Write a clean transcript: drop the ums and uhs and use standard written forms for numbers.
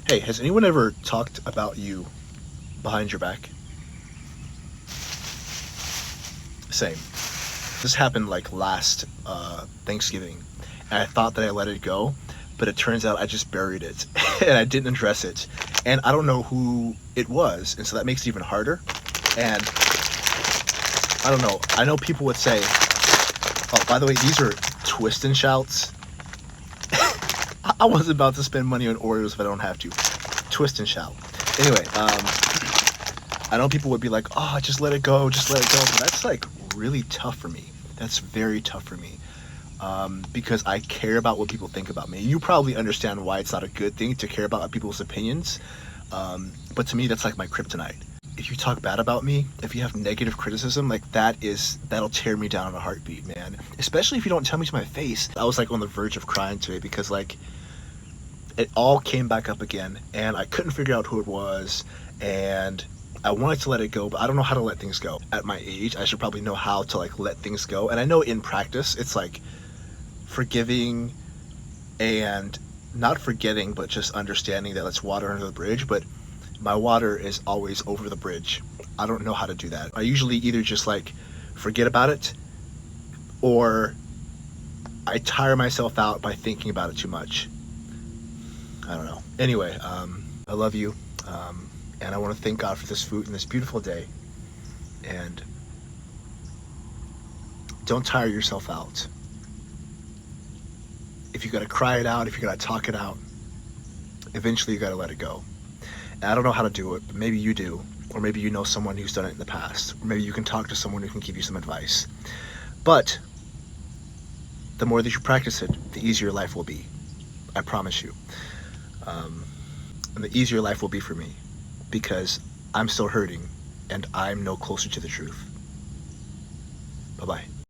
Hey, has anyone ever talked about you behind your back? Same. This happened like last Thanksgiving, and I thought that I let it go, but it turns out I just buried it and I didn't address it, and I don't know who it was, and so that makes it even harder. And I don't know. I know people would say, "Oh, by the way, these are twist and shouts." I was about to spend money on Oreos if I don't have to. Twist and shout. Anyway, I know people would be like, "Oh, just let it go, just let it go," but that's like really tough for me. That's very tough for me because I care about what people think about me. You probably understand why it's not a good thing to care about people's opinions, but to me, that's like my kryptonite. If you talk bad about me, if you have negative criticism, like that'll tear me down in a heartbeat, man. Especially if you don't tell me to my face. I was like on the verge of crying today because like it all came back up again, and I couldn't figure out who it was, and I wanted to let it go, but I don't know how to let things go. At my age, I should probably know how to like let things go. And I know in practice, it's like forgiving and not forgetting, but just understanding that it's water under the bridge. But my water is always over the bridge. I don't know how to do that. I usually either just like forget about it, or I tire myself out by thinking about it too much. I don't know. Anyway, I love you. And I want to thank God for this food and this beautiful day. And don't tire yourself out. If you got to cry it out, if you got to talk it out, eventually you got to let it go. And I don't know how to do it, but maybe you do. Or maybe you know someone who's done it in the past. Or maybe you can talk to someone who can give you some advice. But the more that you practice it, the easier life will be. I promise you. And the easier life will be for me because I'm still hurting and I'm no closer to the truth. Bye-bye.